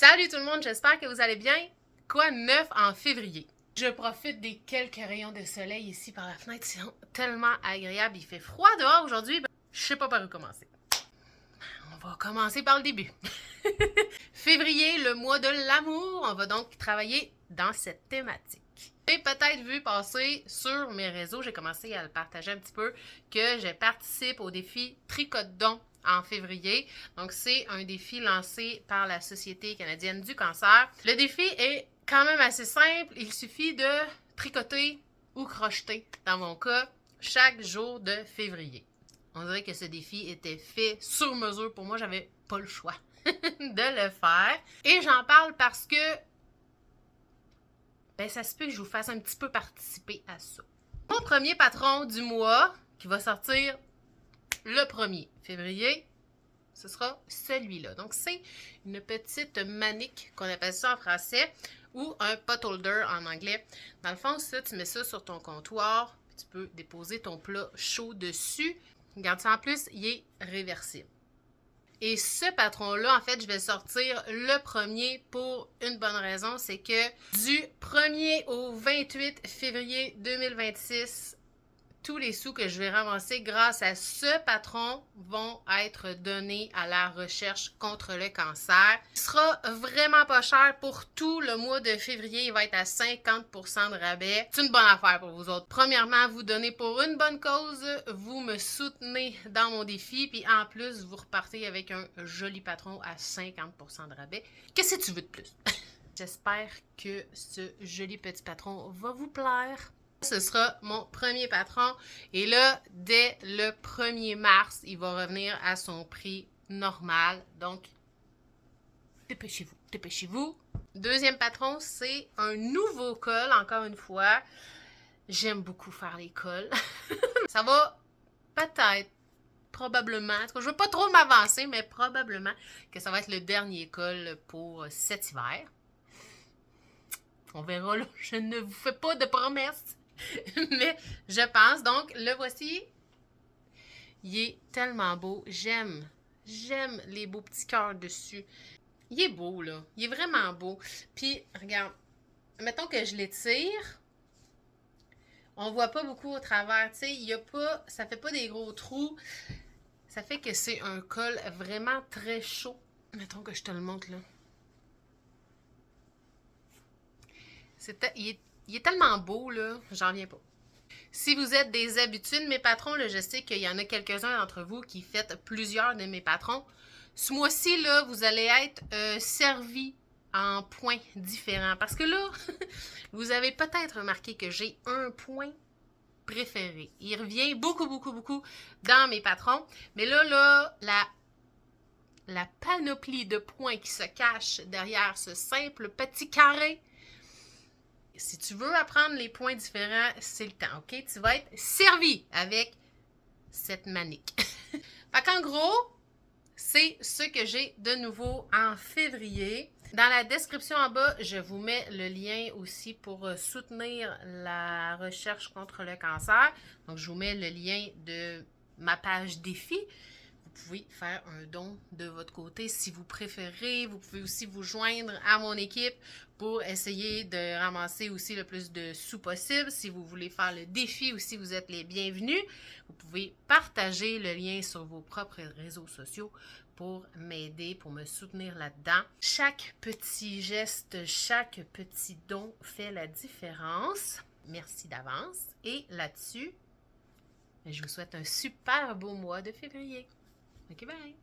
Salut tout le monde, j'espère que vous allez bien. Quoi de neuf en février? Je profite des quelques rayons de soleil ici par la fenêtre, c'est tellement agréable. Il fait froid dehors aujourd'hui, je sais pas par où commencer. On va commencer par le début. Février, le mois de l'amour, on va donc travailler dans cette thématique. J'ai peut-être vu passer sur mes réseaux, j'ai commencé à le partager un petit peu, que je participe au défi Tricote-don en février. Donc, c'est un défi lancé par la Société canadienne du cancer. Le défi est quand même assez simple. Il suffit de tricoter ou crocheter, dans mon cas, chaque jour de février. On dirait que ce défi était fait sur mesure pour moi. J'avais pas le choix de le faire. Et j'en parle parce que ça se peut que je vous fasse un petit peu participer à ça. Mon premier patron du mois, qui va sortir le 1er février, ce sera celui-là. Donc, c'est une petite manique, qu'on appelle ça en français, ou un pot holder en anglais. Dans le fond, ça, tu mets ça sur ton comptoir, puis tu peux déposer ton plat chaud dessus. Regarde ça, en plus, il est réversible. Et ce patron-là, en fait, je vais sortir le 1er pour une bonne raison, c'est que du 1er au 28 février 2026, tous les sous que je vais ramasser grâce à ce patron vont être donnés à la recherche contre le cancer. Il sera vraiment pas cher pour tout le mois de février. Il va être à 50% de rabais. C'est une bonne affaire pour vous autres. Premièrement, vous donnez pour une bonne cause. Vous me soutenez dans mon défi. Puis en plus, vous repartez avec un joli patron à 50% de rabais. Qu'est-ce que tu veux de plus? J'espère que ce joli petit patron va vous plaire. Ce sera mon premier patron. Et là, dès le 1er mars, il va revenir à son prix normal. Donc, dépêchez-vous, dépêchez-vous. Deuxième patron, c'est un nouveau col, encore une fois. J'aime beaucoup faire les cols. Ça va peut-être, probablement, en tout cas, je ne veux pas trop m'avancer, mais probablement que ça va être le dernier col pour cet hiver. On verra, là. Je ne vous fais pas de promesses. Mais je pense, donc, le voici. Il est tellement beau. J'aime les beaux petits cœurs dessus. Il est beau, là. Il est vraiment beau. Puis, regarde, mettons que je l'étire. On voit pas beaucoup au travers, tu sais. Il y a pas, ça fait pas des gros trous. Ça fait que c'est un col vraiment très chaud. Mettons que je te le montre, là. Il est tellement beau, là. J'en viens pas. Si vous êtes des habitués de mes patrons, là, je sais qu'il y en a quelques-uns d'entre vous qui faites plusieurs de mes patrons. Ce mois-ci, là, vous allez être servis en points différents. Parce que là, vous avez peut-être remarqué que j'ai un point préféré. Il revient beaucoup, beaucoup, beaucoup dans mes patrons. Mais là, la panoplie de points qui se cache derrière ce simple petit carré. Si tu veux apprendre les points différents, c'est le temps, OK? Tu vas être servi avec cette manique. Fait qu'en gros, c'est ce que j'ai de nouveau en février. Dans la description en bas, je vous mets le lien aussi pour soutenir la recherche contre le cancer. Donc, je vous mets le lien de ma page défi. Vous pouvez faire un don de votre côté si vous préférez. Vous pouvez aussi vous joindre à mon équipe pour essayer de ramasser aussi le plus de sous possible. Si vous voulez faire le défi aussi, vous êtes les bienvenus. Vous pouvez partager le lien sur vos propres réseaux sociaux pour m'aider, pour me soutenir là-dedans. Chaque petit geste, chaque petit don fait la différence. Merci d'avance. Et là-dessus, je vous souhaite un super beau mois de février. OK, bye!